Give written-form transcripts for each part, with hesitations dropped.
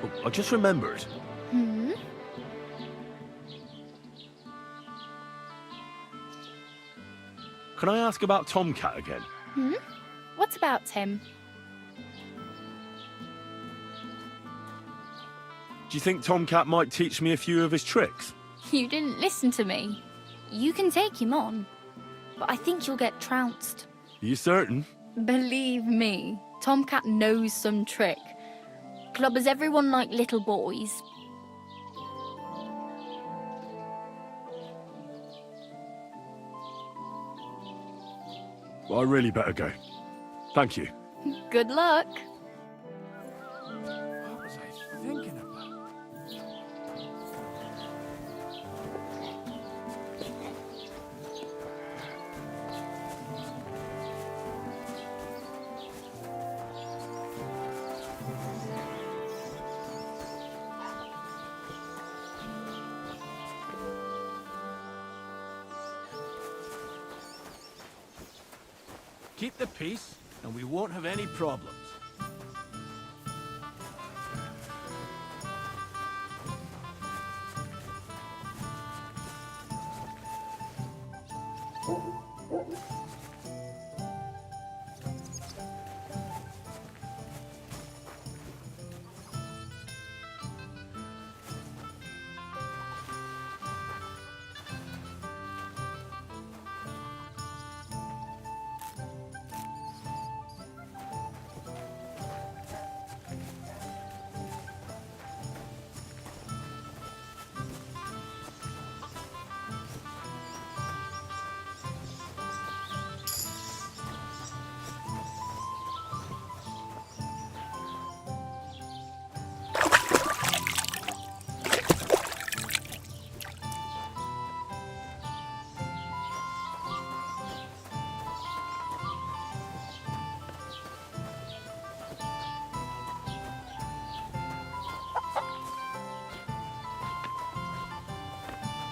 Oh, I just remembered. Hmm? Can I ask about Tomcat again? Hmm? What about him? Do you think Tomcat might teach me a few of his tricks? You didn't listen to me. You can take him on, but I think you'll get trounced. Are you certain? Believe me, Tomcat knows some trick. Clubbers everyone like little boys. Well, I really better go. Thank you. Good luck. What was I thinking about? Keep the peace, and we won't have any problems.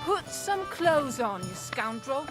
Put some clothes on, you scoundrel.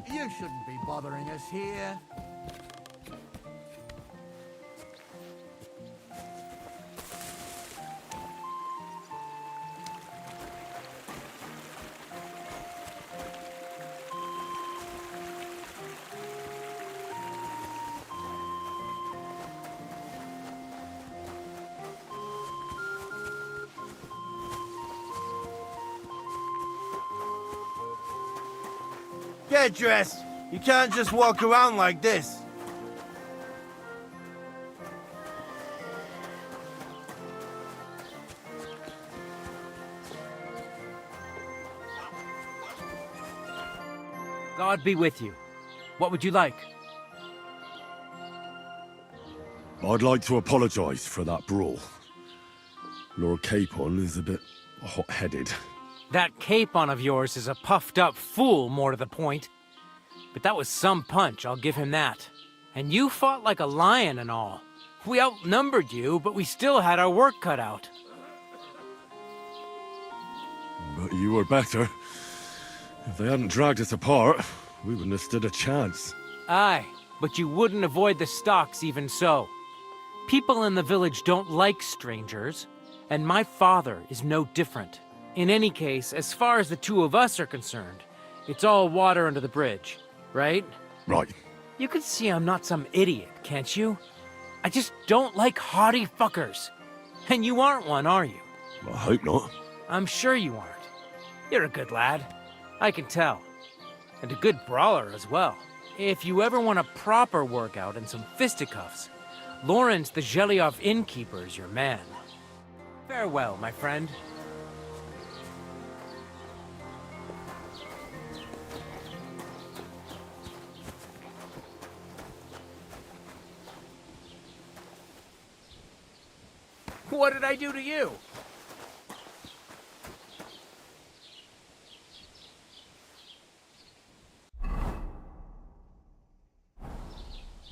You shouldn't be bothering us here. Get dressed. You can't just walk around like this. God be with you. What would you like? I'd like to apologize for that brawl. Lord Capon is a bit hot-headed. That capon of yours is a puffed-up fool, more to the point. But that was some punch, I'll give him that. And you fought like a lion and all. We outnumbered you, but we still had our work cut out. But you were better. If they hadn't dragged us apart, we wouldn't have stood a chance. Aye, but you wouldn't avoid the stocks even so. People in the village don't like strangers, and my father is no different. In any case, as far as the two of us are concerned, it's all water under the bridge, right? Right. You can see I'm not some idiot, can't you? I just don't like haughty fuckers. And you aren't one, are you? I hope not. I'm sure you aren't. You're a good lad. I can tell. And a good brawler as well. If you ever want a proper workout and some fisticuffs, Lawrence the Zhelyov innkeeper is your man. Farewell, my friend. What did I do to you?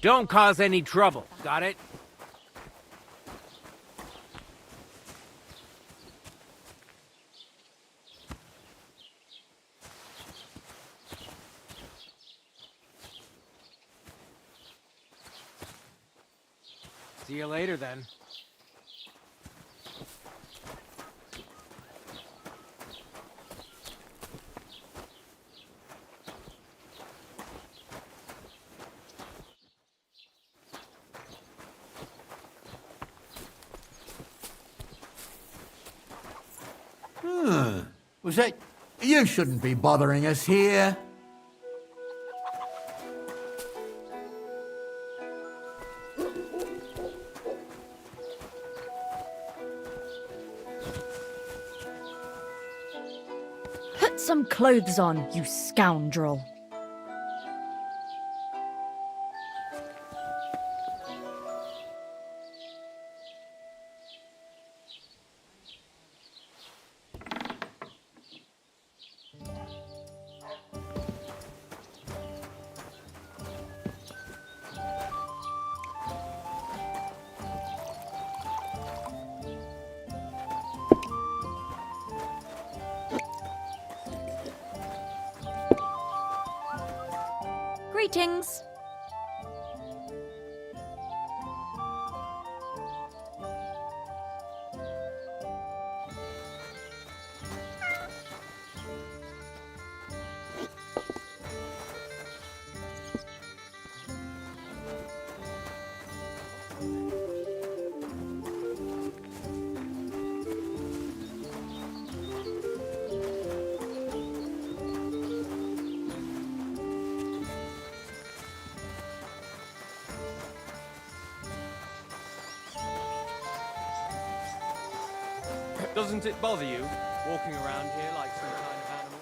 Don't cause any trouble, got it? See you later, then. Was that... You shouldn't be bothering us here. Put some clothes on, you scoundrel. Greetings. Doesn't it bother you, walking around here like some kind of animal?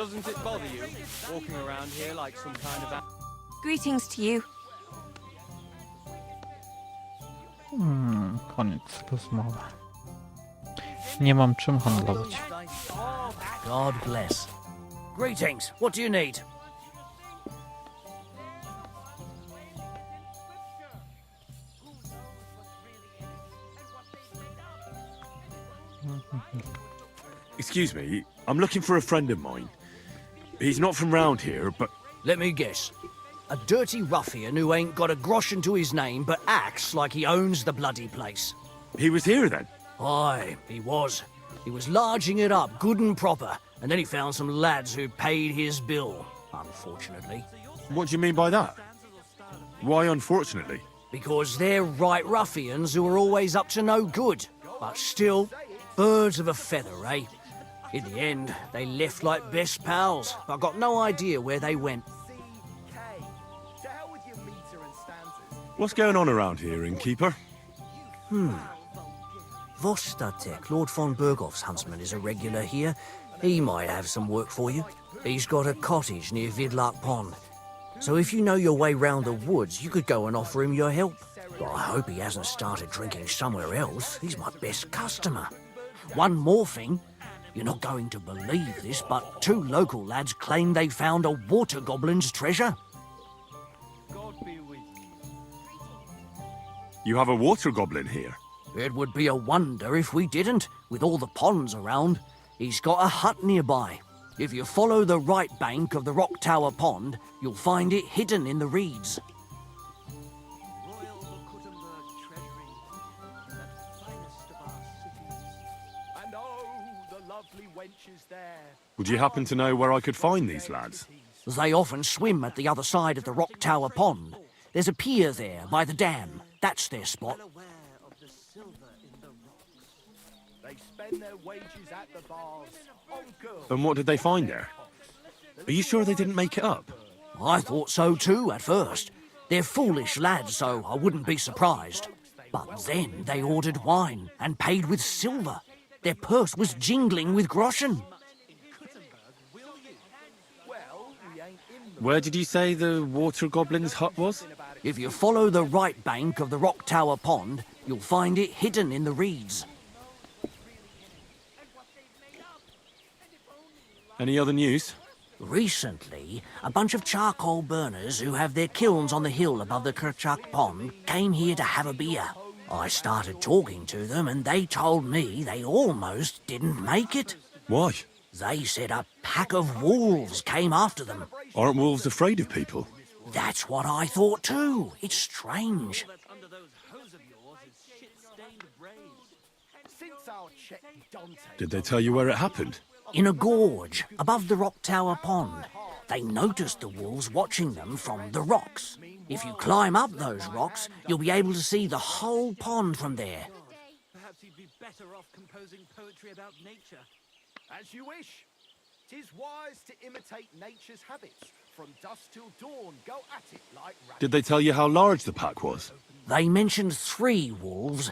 Doesn't it bother you, walking around here like some kind of... Greetings to you. Koniec rozmowy. Nie mam czym handlować. God bless. Greetings. What do you need? Excuse me, I'm looking for a friend of mine. He's not from round here, but Let me guess. A dirty ruffian who ain't got a groschen to his name but acts like he owns the bloody place. he was here then. Aye, he was. He was larging it up good and proper, and then he found some lads who paid his bill, unfortunately. What do you mean by that? Why unfortunately? Because they're right ruffians who are always up to no good. But still, birds of a feather, eh? In the end, they left like best pals. I've got no idea where they went. What's going on around here, innkeeper? Vostatek, Lord von Berghoff's huntsman, is a regular here. He might have some work for you. He's got a cottage near Vidlark Pond. So if you know your way round the woods, you could go and offer him your help. But I hope he hasn't started drinking somewhere else. He's my best customer. One more thing. You're not going to believe this, but 2 local lads claim they found a water goblin's treasure. God be with you. You have a water goblin here. It would be a wonder if we didn't, with all the ponds around. He's got a hut nearby. If you follow the right bank of the Rock Tower Pond, you'll find it hidden in the reeds. And oh, the lovely wenches there. Would you happen to know where I could find these lads? They often swim at the other side of the Rock Tower Pond. There's a pier there by the dam. That's their spot. They spend their wages at the bars on girls. And what did they find there? Are you sure they didn't make it up? I thought so too at first. They're foolish lads, so I wouldn't be surprised. But then they ordered wine and paid with silver. Their purse was jingling with groschen. Where did you say the water goblin's hut was? If you follow the right bank of the Rock Tower Pond, you'll find it hidden in the reeds. Any other news? Recently, a bunch of charcoal burners who have their kilns on the hill above the Kerchak Pond came here to have a beer. I started talking to them and they told me they almost didn't make it. Why? They said a pack of wolves came after them. Aren't wolves afraid of people? That's what I thought too. It's strange. Since our check Dante. Did they tell you where it happened? In a gorge above the Rock Tower Pond. They noticed the wolves watching them from the rocks. If you climb up those rocks, you'll be able to see the whole pond from there. Perhaps he'd be better off composing poetry about nature. As you wish. 'Tis wise to imitate nature's habits. From dusk till dawn, go at it like rabbits. Did they tell you how large the pack was? They mentioned 3 wolves,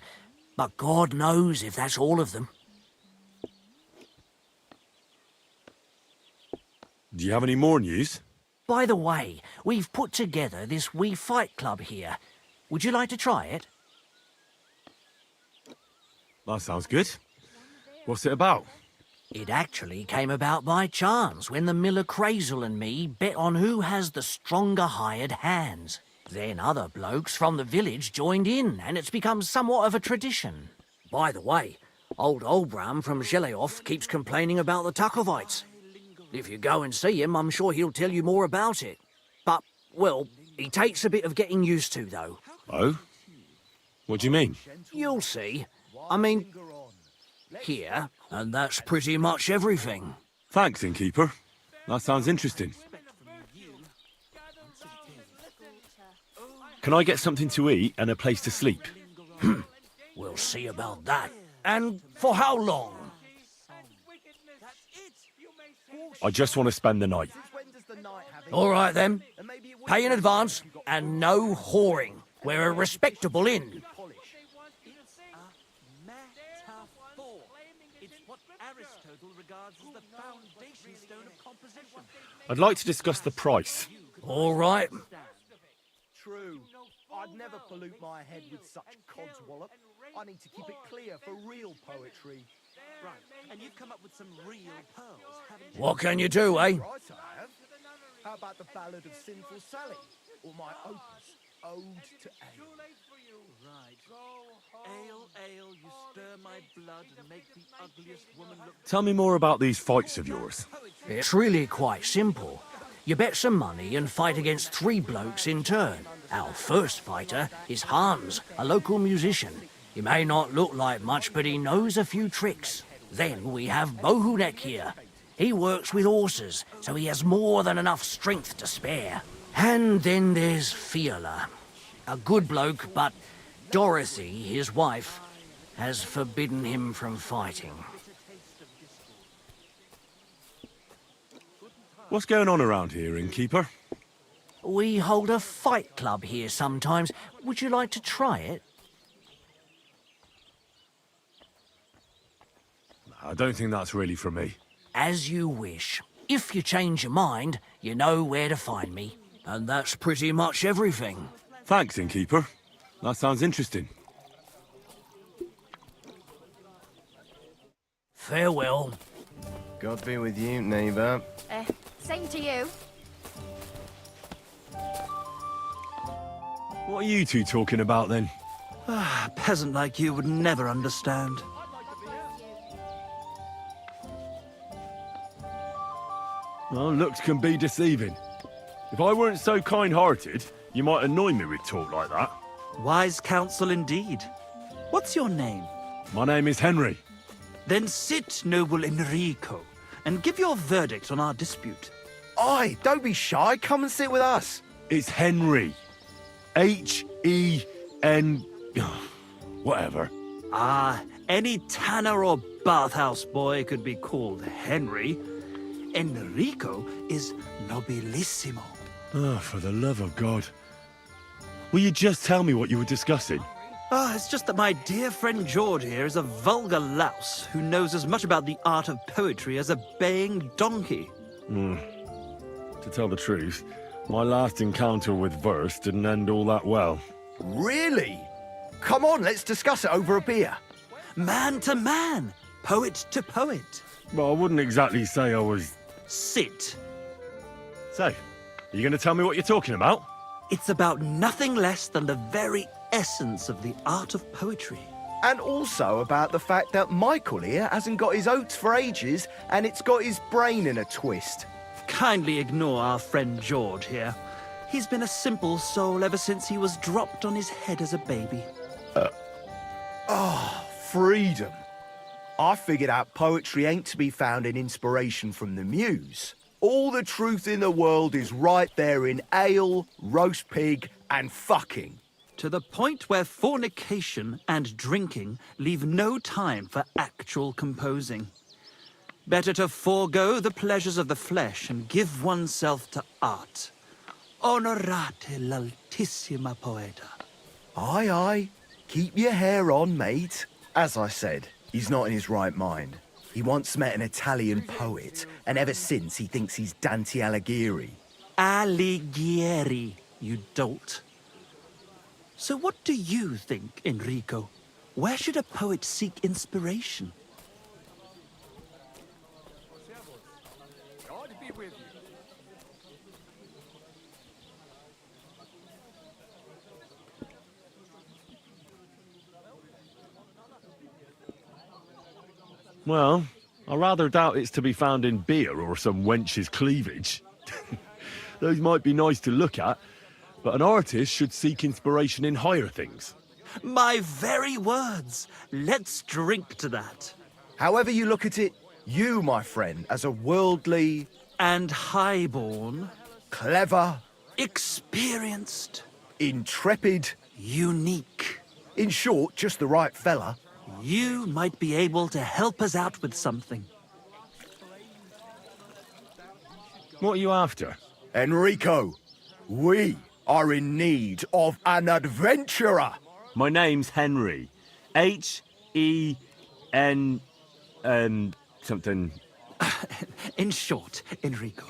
but God knows if that's all of them. Do you have any more news? By the way, we've put together this wee fight club here. Would you like to try it? That sounds good. What's it about? It actually came about by chance when the miller Crazel and me bet on who has the stronger hired hands. Then other blokes from the village joined in, and it's become somewhat of a tradition. By the way, old Olbram from Zheleov keeps complaining about the Tuckovites. If you go and see him, I'm sure he'll tell you more about it. But, well, he takes a bit of getting used to, though. Oh? What do you mean? You'll see. I mean, here, and that's pretty much everything. Thanks, innkeeper. That sounds interesting. Can I get something to eat and a place to sleep? We'll see about that. And for how long? I just want to spend the night. All right, then. Pay in advance, and no whoring. We're a respectable inn. It's what Aristotle regards as the foundation stone of composition. I'd like to discuss the price. All right. True. I'd never pollute my head with such codswallop. I need to keep it clear for real poetry. Right, and you've come up with some real pearls, haven't you? What can you do, eh? Right, I have. How about the Ballad of Sinful Sally? Or my opus, Ode to Ale? Right. Ale, ale, you stir my blood and make the ugliest woman look... Tell me more about these fights of yours. It's really quite simple. You bet some money and fight against 3 blokes in turn. Our first fighter is Hans, a local musician. He may not look like much, but he knows a few tricks. Then we have Bohunek here. He works with horses, so he has more than enough strength to spare. And then there's Fiala. A good bloke, but Dorothy, his wife, has forbidden him from fighting. What's going on around here, innkeeper? We hold a fight club here sometimes. Would you like to try it? I don't think that's really for me. As you wish. If you change your mind, you know where to find me. And that's pretty much everything. Thanks, innkeeper. That sounds interesting. Farewell. God be with you, neighbour. Same to you. What are you two talking about then? A peasant like you would never understand. Well, looks can be deceiving. If I weren't so kind-hearted, you might annoy me with talk like that. Wise counsel indeed. What's your name? My name is Henry. Then sit, noble Enrico, and give your verdict on our dispute. Aye, don't be shy. Come and sit with us. It's Henry. H-E-N... whatever. Ah, any tanner or bathhouse boy could be called Henry. Enrico is nobilissimo. Oh, for the love of God. Will you just tell me what you were discussing? It's just that my dear friend George here is a vulgar louse who knows as much about the art of poetry as a baying donkey. To tell the truth, my last encounter with verse didn't end all that well. Really? Come on, let's discuss it over a beer. Man to man, poet to poet. Well, I wouldn't exactly say I was... Sit. So, are you going to tell me what you're talking about? It's about nothing less than the very essence of the art of poetry. And also about the fact that Michael here hasn't got his oats for ages and it's got his brain in a twist. Kindly ignore our friend George here. He's been a simple soul ever since he was dropped on his head as a baby. Freedom. I figured out poetry ain't to be found in inspiration from the muse. All the truth in the world is right there in ale, roast pig, and fucking. To the point where fornication and drinking leave no time for actual composing. Better to forego the pleasures of the flesh and give oneself to art. Onorate l'altissima poeta. Aye, aye. Keep your hair on, mate. As I said, he's not in his right mind. He once met an Italian poet, and ever since he thinks he's Dante Alighieri. Alighieri, you dolt. So what do you think, Enrico? Where should a poet seek inspiration? God be with you. Well, I rather doubt it's to be found in beer or some wench's cleavage. Those might be nice to look at, but an artist should seek inspiration in higher things. My very words. Let's drink to that. However you look at it, you, my friend, as a worldly, And highborn, clever, experienced, intrepid, unique. in short, just the right fella. You might be able to help us out with something. What are you after? Enrico, we are in need of an adventurer. My name's Henry. H-E-N... something... In short, Enrico,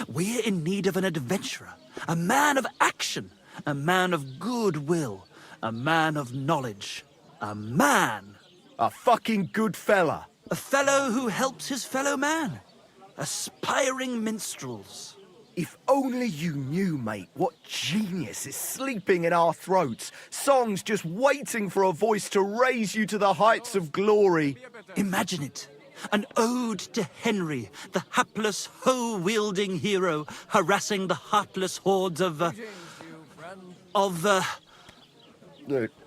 We're in need of an adventurer, a man of action, a man of goodwill, a man of knowledge, a man. A fucking good fella. A fellow who helps his fellow man. Aspiring minstrels. If only you knew, mate, what genius is sleeping in our throats. Songs just waiting for a voice to raise you to the heights of glory. Imagine it. An ode to Henry, the hapless, hoe-wielding hero, harassing the heartless hordes of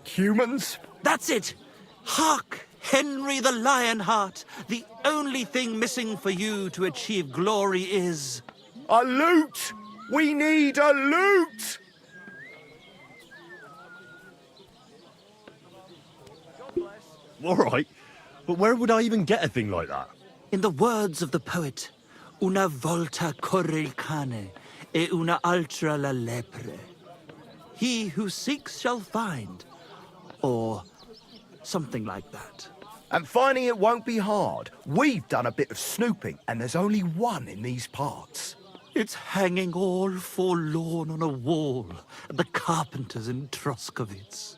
Humans? That's it! Hark, Henry the Lionheart! The only thing missing for you to achieve glory is... A loot! We need a loot! All right, but where would I even get a thing like that? In the words of the poet, una volta corre il cane, e una altra la lepre. He who seeks shall find, or something like that. And finding it won't be hard. We've done a bit of snooping, and there's only one in these parts. It's hanging all forlorn on a wall at the carpenter's in Troskovitz.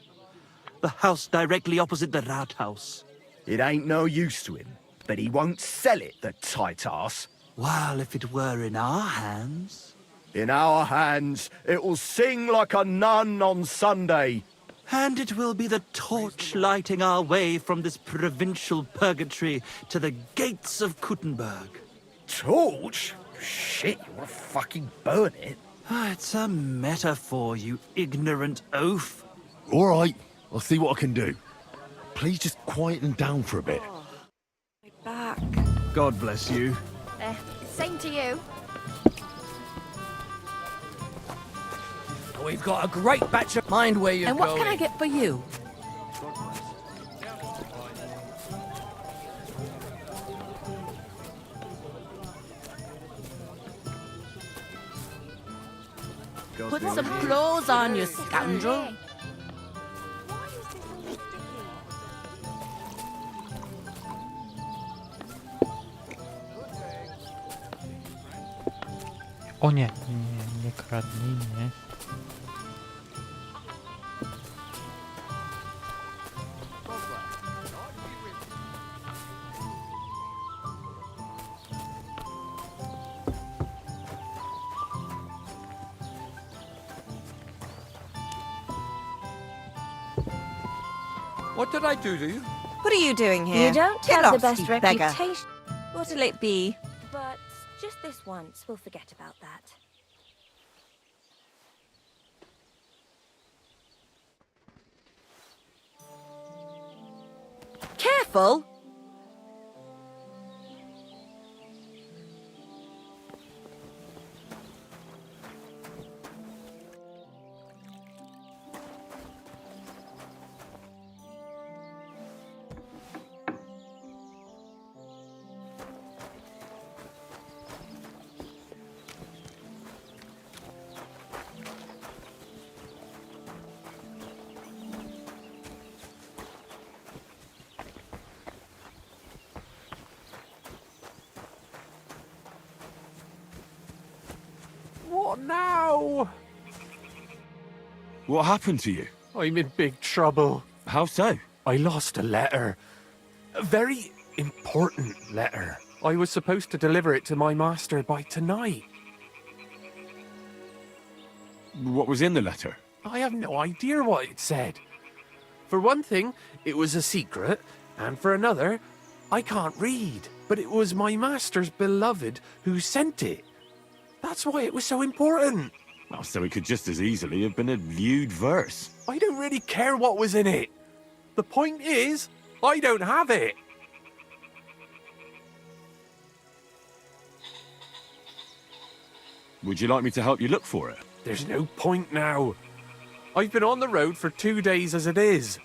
The house directly opposite the Rathaus. It ain't no use to him, but he won't sell it, the tight ass. While if it were in our hands... In our hands, it will sing like a nun on Sunday. And it will be the torch lighting our way from this provincial purgatory to the gates of Kuttenberg. Torch? Shit, you want to fucking burn it? It's a metaphor, you ignorant oaf. All right, I'll see what I can do. Please just quieten down for a bit. Back. God bless you. Same to you. We've got a great batch of... Mind where you're And what can I get for you? Put some clothes on, you scoundrel. O nie, nie kradnij, nie. What did I do to you? What are you doing here? You don't Get have the lost, best you beggar. reputation. What'll it be? But just this once, we'll forget about that. Careful! What now? What happened to you? I'm in big trouble. How so? I lost a letter. A very important letter. I was supposed to deliver it to my master by tonight. What was in the letter? I have no idea what it said. For one thing, it was a secret, and for another, I can't read. But it was my master's beloved who sent it. That's why it was so important. Well, so it could just as easily have been a lewd verse. I don't really care what was in it. The point is, I don't have it. Would you like me to help you look for it? There's no point now. I've been on the road for 2 days as it is.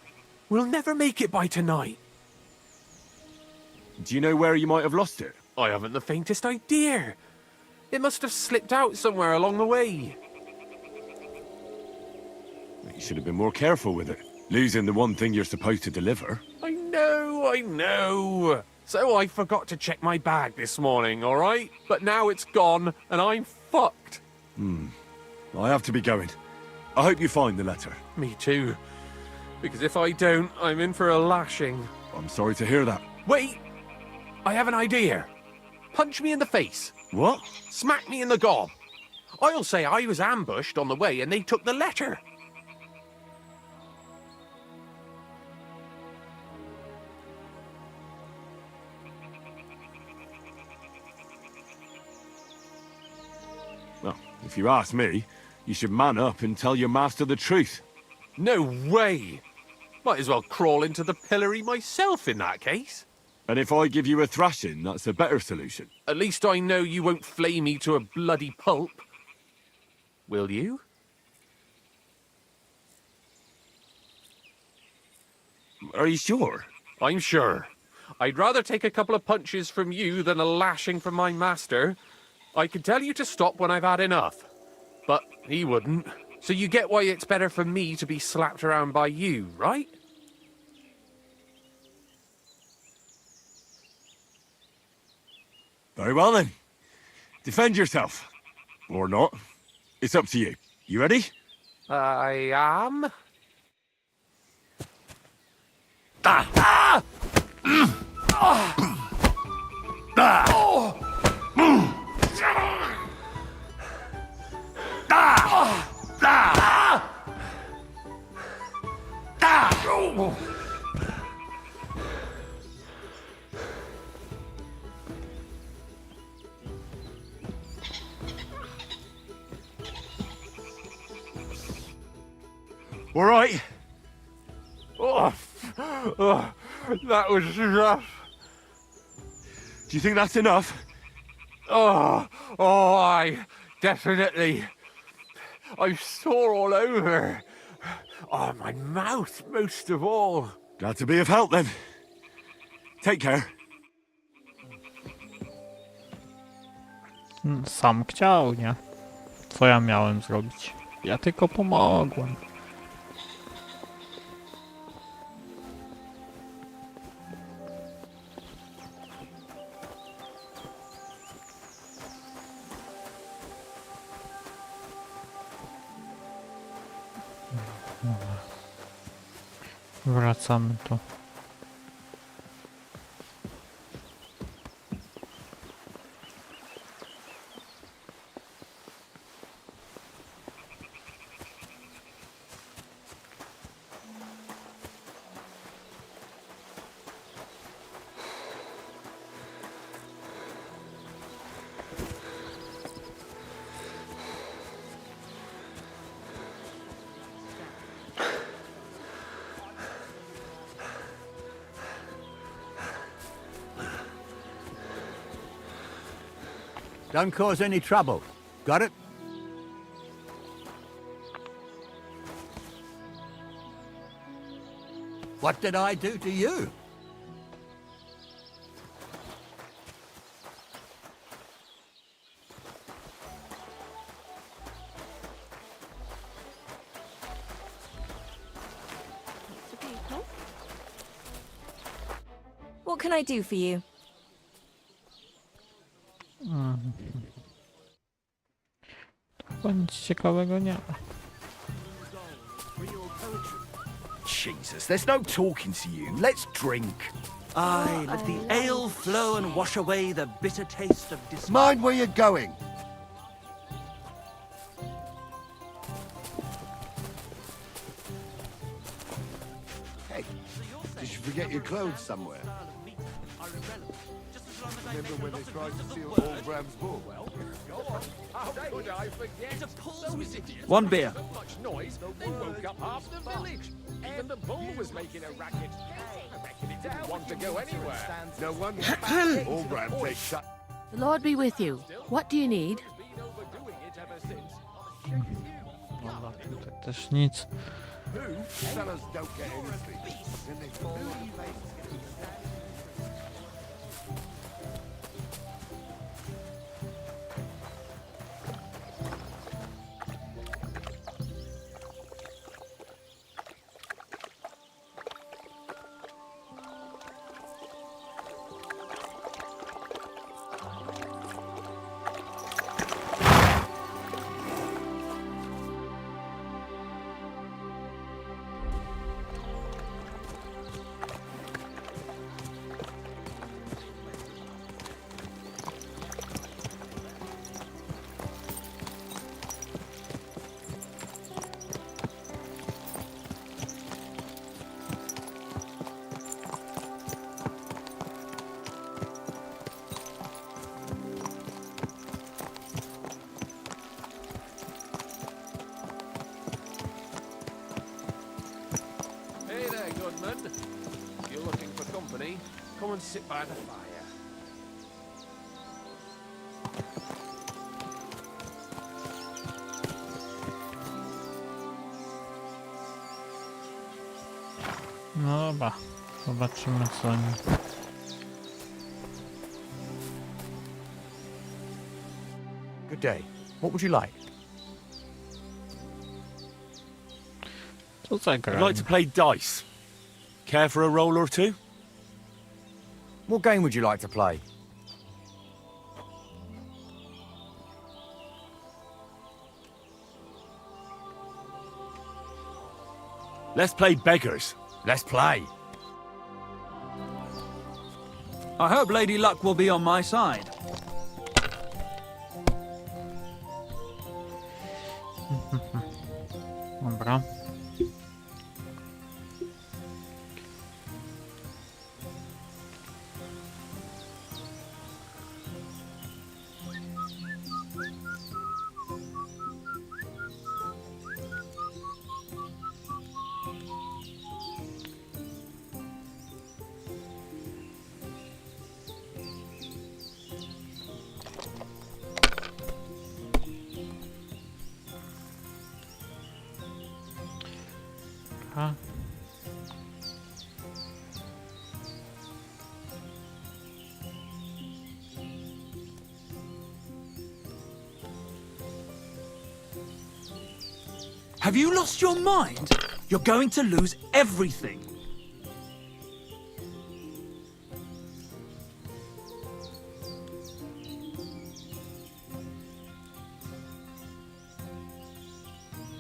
We'll never make it by tonight. Do you know where you might have lost it? I haven't the faintest idea. It must have slipped out somewhere along the way. You should have been more careful with it. Losing the one thing you're supposed to deliver. I know. So I forgot to check my bag this morning, all right? But now it's gone, and I'm fucked. I have to be going. I hope you find the letter. Me too. Because if I don't, I'm in for a lashing. I'm sorry to hear that. Wait! I have an idea. Punch me in the face. What? Smack me in the gob. I'll say I was ambushed on the way and they took the letter. Well, if you ask me, you should man up and tell your master the truth. No way! Might as well crawl into the pillory myself in that case. And if I give you a thrashing, that's a better solution. At least I know you won't flay me to a bloody pulp. Will you? Are you sure? I'm sure. I'd rather take a couple of punches from you than a lashing from my master. I could tell you to stop when I've had enough. But he wouldn't. So you get why it's better for me to be slapped around by you, right? Very well then. Defend yourself. Or not. It's up to you. You ready? I am. All right. That was rough. Do you think that's enough? I definitely. I'm sore all over. Oh, my mouth most of all. Glad to be of help then. Take care. Sam chciał, nie? Co ja miałem zrobić? Ja tylko pomogłem. Wracamy tu. Don't cause any trouble. Got it? What did I do to you? What can I do for you? Chyba nic ciekawego nie ma. Jesus, there's no talking to you. Let's drink. Aye, let the ale flow and wash away the bitter taste of dismay. Mind where you're going. Hey, did you forget your clothes somewhere? Remember when they tried to steal old Bram's bull? How could I forget? One beer. Much noise, they woke up half the village. Even the bull was making a racket. I reckon it didn't want to go anywhere. No wonder. Old Bram takes shut. The Lord be with you. What do you need? Been overdoing it ever since. Dobra, tutaj też nic. Fellas don't get any sleep. Then they fall on faces. gentlemen. If you're looking for company, come and sit by the fire. No dobra, zobaczymy co oni... Good day. What would you like? Co za gra? I'd like to play dice. Care for a roll or two? What game would you like to play? Let's play beggars. Let's play. I hope Lady Luck will be on my side. Dobra. Aha. Have you lost your mind? You're going to lose everything.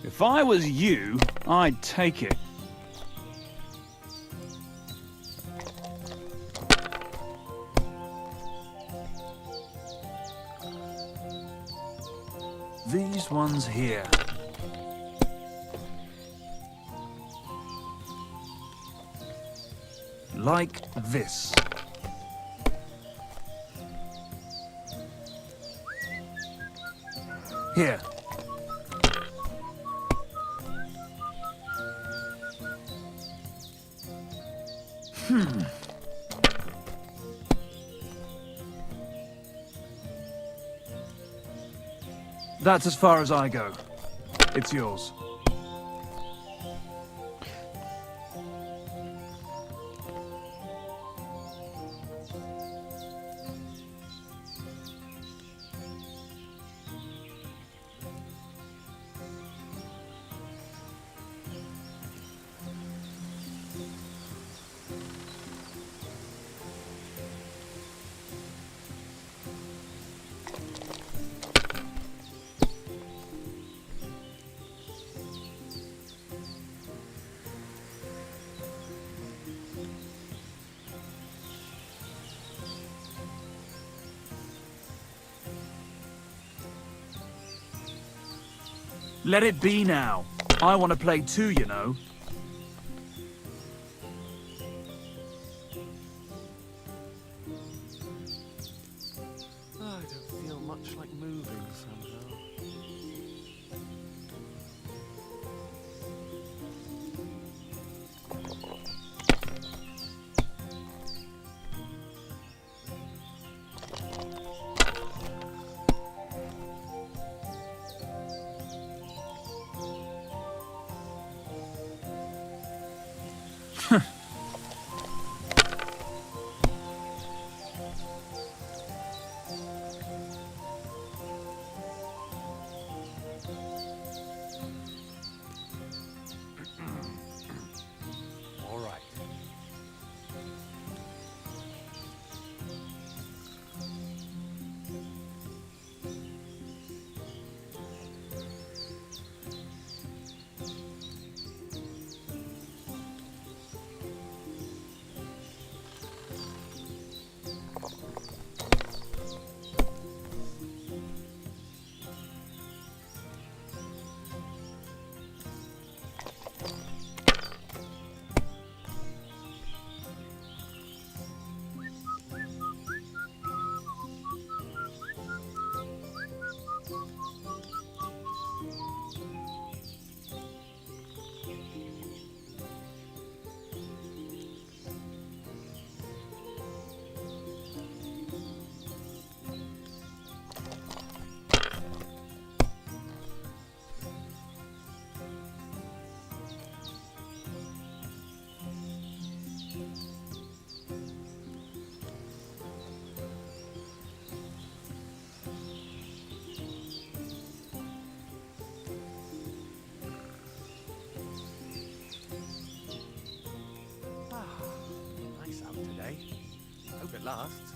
If I was you, I'd take it. These ones here. Like this. Here. That's as far as I go. It's yours. Let it be now. I want to play too, you know. I don't feel much like moving somehow. eh? Hope it lasts.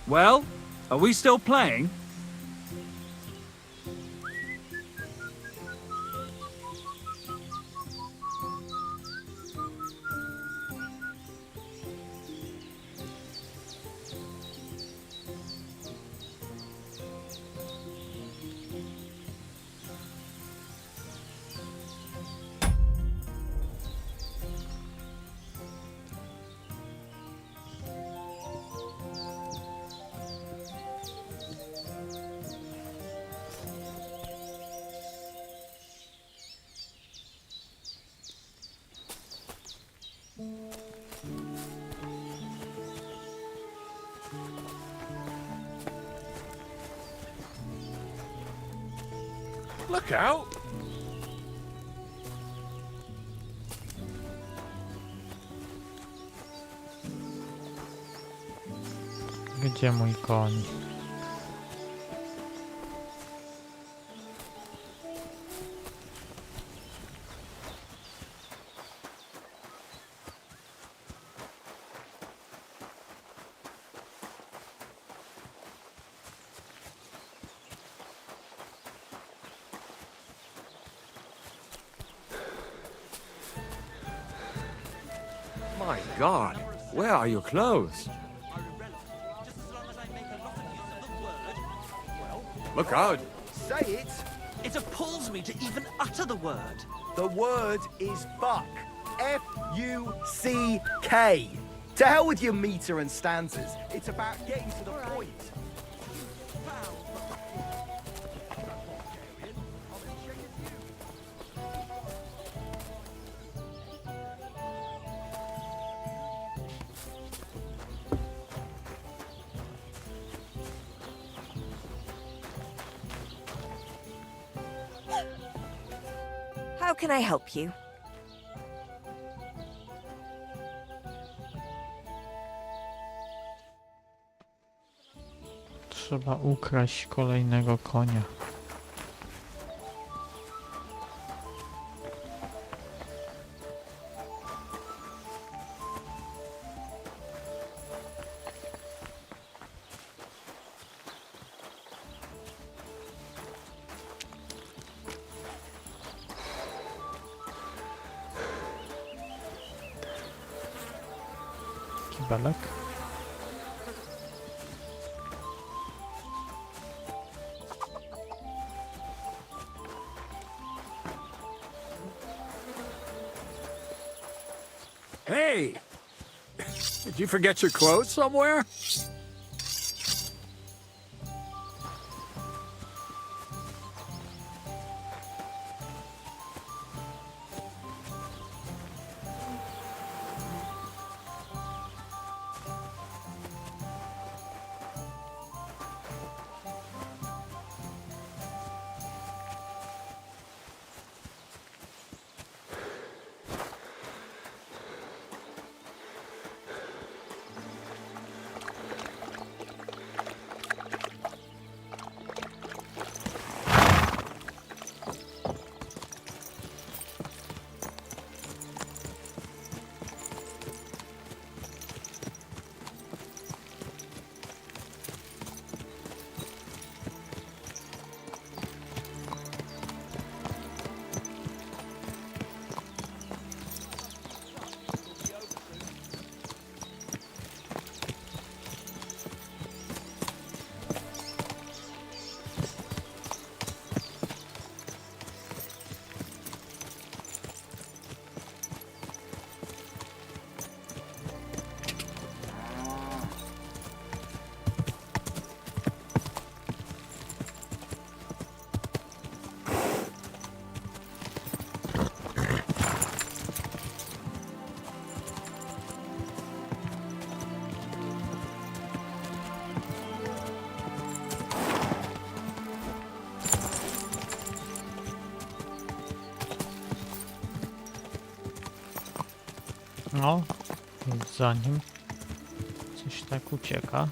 Well, are we still playing? Look out! Gdzie mój koń? My God, where are your clothes? Look out! Say it. It appalls me to even utter the word. The word is fuck. F-U-C-K. To hell with your meter and stanzas. It's about getting to the point. How can I help you? Trzeba ukraść kolejnego konia. Kibelek. Hey! Did you forget your clothes somewhere? No, za nim coś tak ucieka.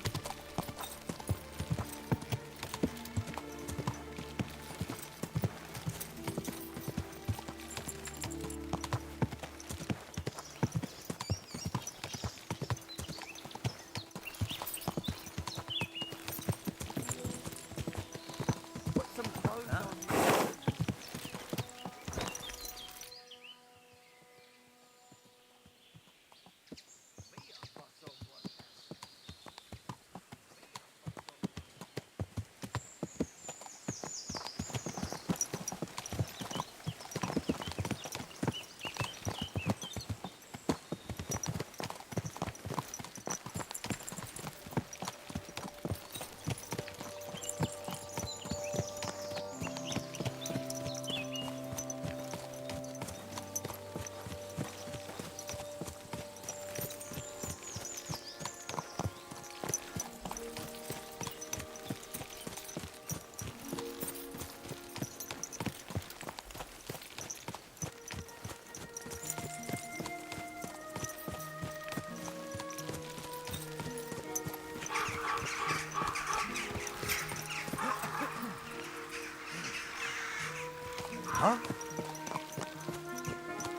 Huh?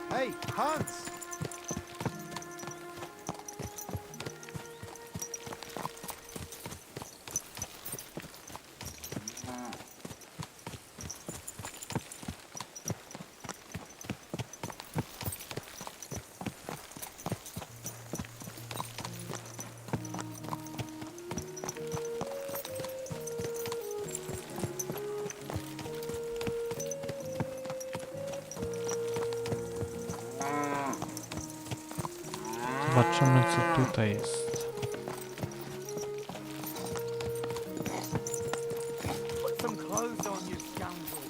Hey, Hans! Zobaczymy, co tutaj jest. Put some clothes on, you scoundrel!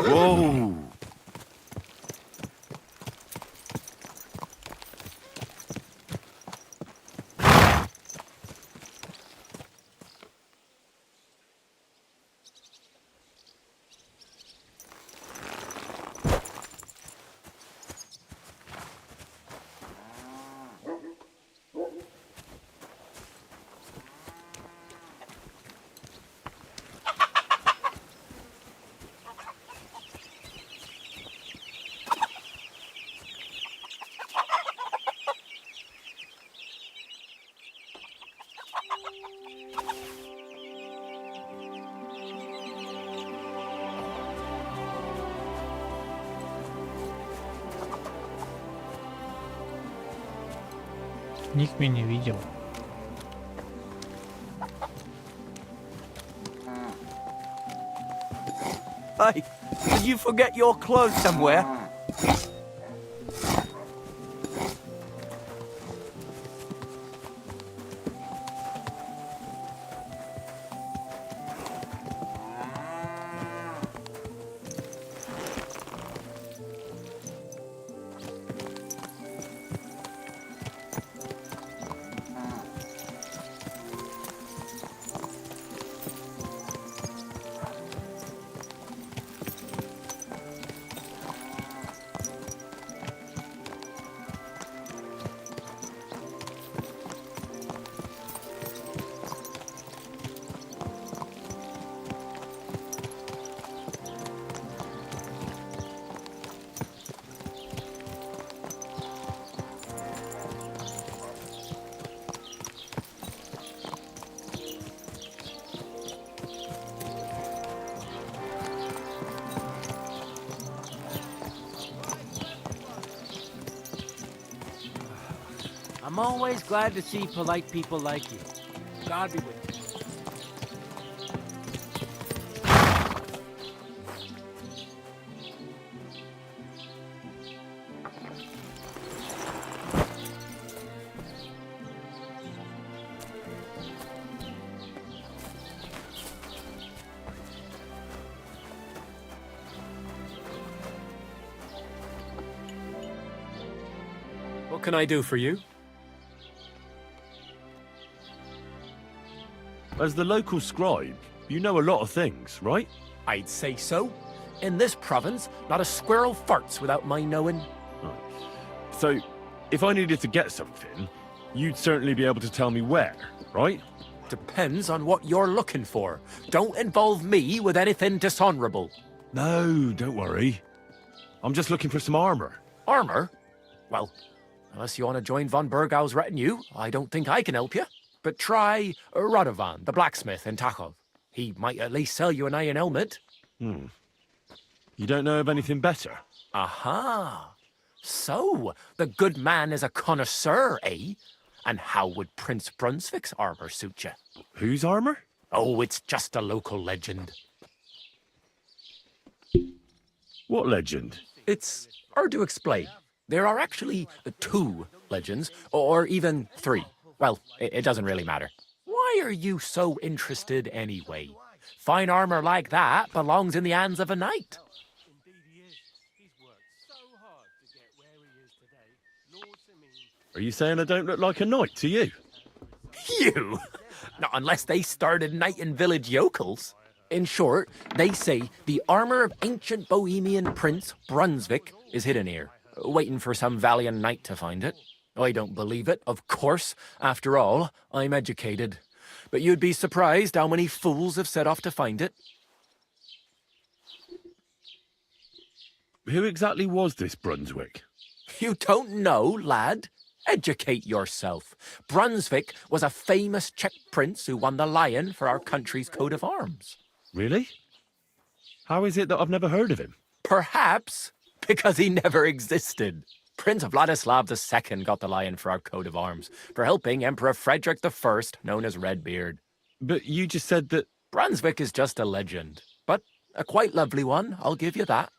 Whoa! Nikt mnie nie widział. Hey, did you forget your clothes somewhere? I'm always glad to see polite people like you. God be with you. What can I do for you? As the local scribe, you know a lot of things, right? I'd say so. In this province, not a squirrel farts without my knowing. So, if I needed to get something, you'd certainly be able to tell me where, right? Depends on what you're looking for. Don't involve me with anything dishonorable. No, don't worry. I'm just looking for some armor. Armor? Well, unless you want to join von Burgau's retinue, I don't think I can help you. But try Radovan, the blacksmith in Tachov. He might at least sell you an iron helmet. You don't know of anything better? Aha! So, the good man is a connoisseur, eh? And how would Prince Brunswick's armor suit you? Whose armor? Oh, it's just a local legend. What legend? It's hard to explain. There are actually 2 legends, or even 3. Well, it doesn't really matter. Why are you so interested anyway? Fine armor like that belongs in the hands of a knight. Are you saying I don't look like a knight to you? You? Not unless they started knighting village yokels. In short, they say the armor of ancient Bohemian Prince Brunswick is hidden here, waiting for some valiant knight to find it. I don't believe it, of course. After all, I'm educated. But you'd be surprised how many fools have set off to find it. Who exactly was this Brunswick? You don't know, lad? Educate yourself. Brunswick was a famous Czech prince who won the lion for our country's coat of arms. Really? How is it that I've never heard of him? Perhaps because he never existed. Prince Vladislav II got the lion for our coat of arms for helping Emperor Frederick I, known as Redbeard. But you just said that... Brunswick is just a legend, but a quite lovely one, I'll give you that.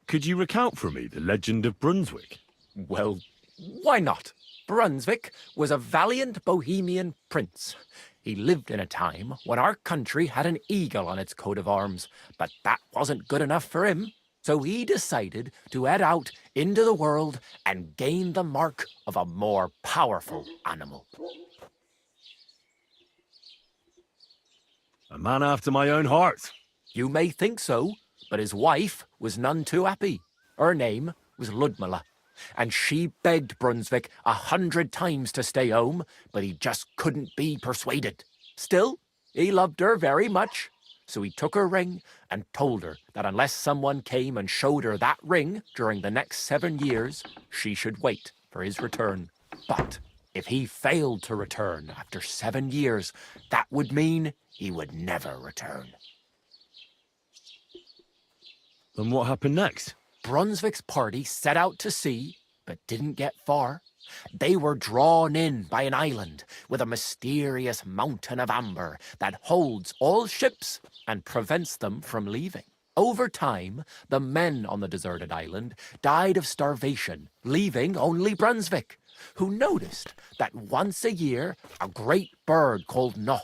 Could you recount for me the legend of Brunswick? Well, why not? Brunswick was a valiant Bohemian prince. He lived in a time when our country had an eagle on its coat of arms, but that wasn't good enough for him. So he decided to head out into the world and gain the mark of a more powerful animal. A man after my own heart. You may think so, but his wife was none too happy. Her name was Ludmilla, and she begged Brunswick 100 times to stay home, but he just couldn't be persuaded. Still, he loved her very much, so he took her ring and told her that unless someone came and showed her that ring during the next 7 years, she should wait for his return. But if he failed to return after 7 years, that would mean he would never return. And what happened next? Brunswick's party set out to sea, but didn't get far. They were drawn in by an island with a mysterious mountain of amber that holds all ships and prevents them from leaving. Over time, the men on the deserted island died of starvation, leaving only Brunswick, who noticed that once a year a great bird called No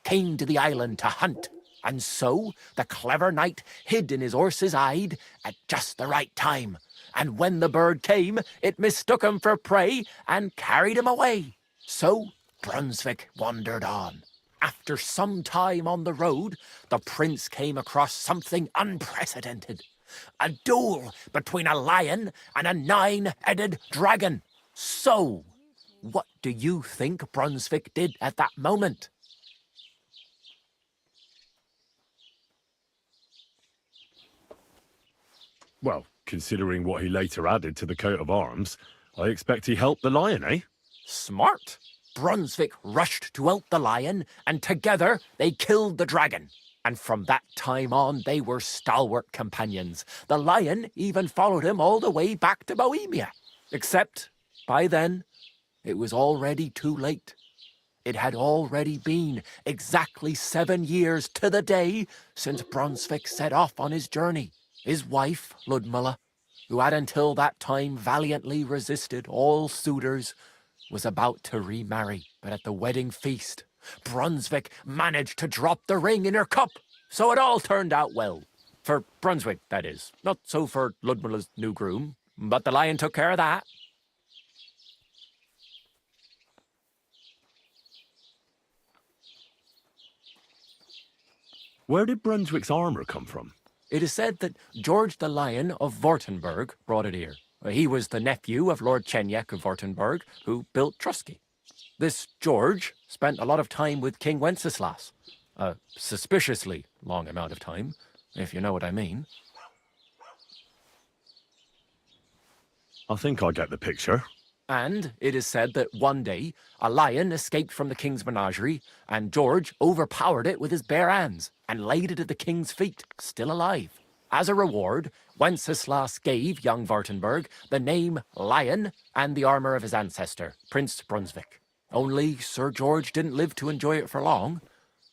came to the island to hunt. And so the clever knight hid in his horse's hide at just the right time. And when the bird came, it mistook him for prey and carried him away. So Brunswick wandered on. After some time on the road, the prince came across something unprecedented. A duel between a lion and a 9-headed dragon. So, what do you think Brunswick did at that moment? Well, considering what he later added to the coat of arms, I expect he helped the lion, eh? Smart. Brunswick rushed to help the lion, and together they killed the dragon. And from that time on, they were stalwart companions. The lion even followed him all the way back to Bohemia. Except, by then, it was already too late. It had already been exactly 7 years to the day since Brunswick set off on his journey. His wife, Ludmilla, who had until that time valiantly resisted all suitors, was about to remarry. But at the wedding feast, Brunswick managed to drop the ring in her cup, so it all turned out well. For Brunswick, that is. Not so for Ludmilla's new groom, but the lion took care of that. Where did Brunswick's armour come from? It is said that George the Lion of Württemberg brought it here. He was the nephew of Lord Chenyek of Württemberg, who built Trusky. This George spent a lot of time with King Wenceslas. A suspiciously long amount of time, if you know what I mean. I think I get the picture. And it is said that one day, a lion escaped from the king's menagerie, and George overpowered it with his bare hands and laid it at the king's feet, still alive. As a reward, Wenceslas gave young Württemberg the name Lion and the armour of his ancestor, Prince Brunswick. Only Sir George didn't live to enjoy it for long.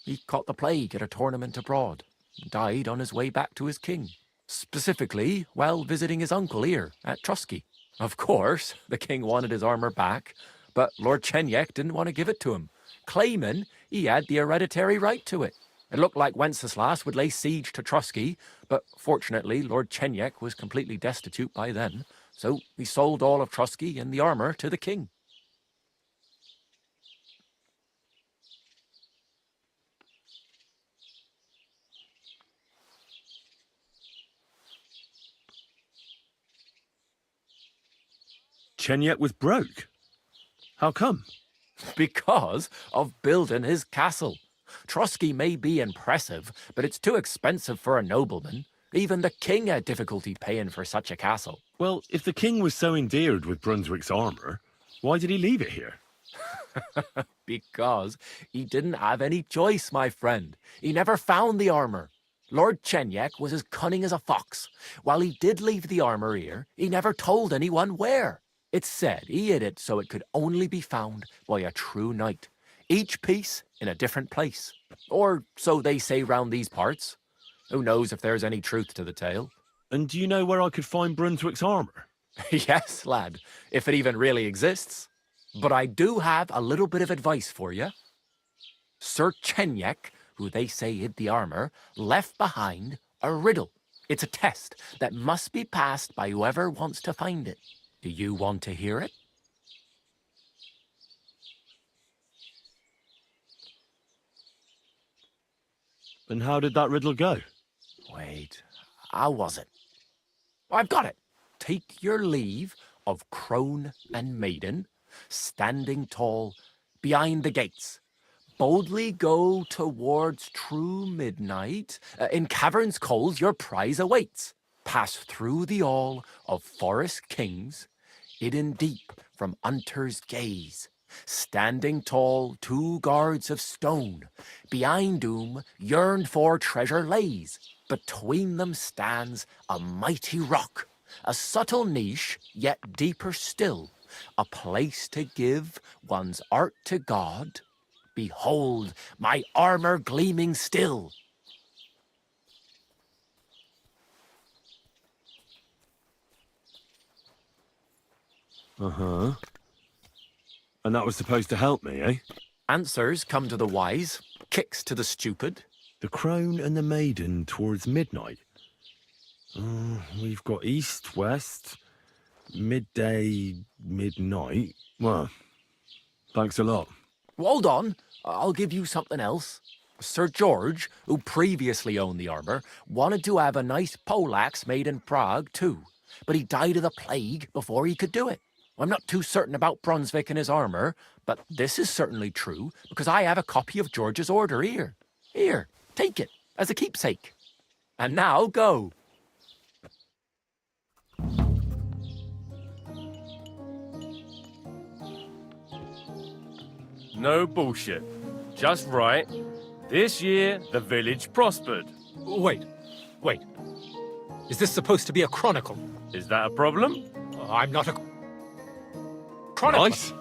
He caught the plague at a tournament abroad, and died on his way back to his king. Specifically, while visiting his uncle here at Trusky. Of course, the king wanted his armour back, but Lord Chenyek didn't want to give it to him, claiming he had the hereditary right to it. It looked like Wenceslas would lay siege to Trusky, but fortunately Lord Chenyek was completely destitute by then, so he sold all of Trusky and the armour to the king. Chenyek was broke. How come? Because of building his castle. Trusky may be impressive, but it's too expensive for a nobleman. Even the king had difficulty paying for such a castle. Well, if the king was so endeared with Brunswick's armour, why did he leave it here? Because he didn't have any choice, my friend. He never found the armour. Lord Chenyek was as cunning as a fox. While he did leave the armour here, he never told anyone where. It's said he hid it so it could only be found by a true knight, each piece in a different place. Or so they say round these parts. Who knows if there's any truth to the tale? And do you know where I could find Brunswick's armour? Yes, lad, if it even really exists. But I do have a little bit of advice for you. Sir Chenyek, who they say hid the armour, left behind a riddle. It's a test that must be passed by whoever wants to find it. Do you want to hear it? And how did that riddle go? Wait, how was it? I've got it. Take your leave of crone and maiden, standing tall behind the gates. Boldly go towards true midnight. In caverns cold your prize awaits. Pass through the all of forest kings, hidden deep from hunter's gaze. Standing tall, 2 guards of stone, behind whom yearned for treasure lays. Between them stands a mighty rock, a subtle niche, yet deeper still, a place to give one's art to God. Behold, my armour gleaming still. Uh-huh. And that was supposed to help me, eh? Answers come to the wise, kicks to the stupid. The crone and the maiden towards midnight. We've got east, west, midday, midnight. Well, thanks a lot. Hold on, I'll give you something else. Sir George, who previously owned the armour, wanted to have a nice poleaxe made in Prague too, but he died of the plague before he could do it. I'm not too certain about Brunswick and his armour, but this is certainly true because I have a copy of George's order here. Here, take it as a keepsake. And now go. No bullshit. Just right. This year, the village prospered. Wait. Is this supposed to be a chronicle? Is that a problem? I'm not a chronicler. Nice.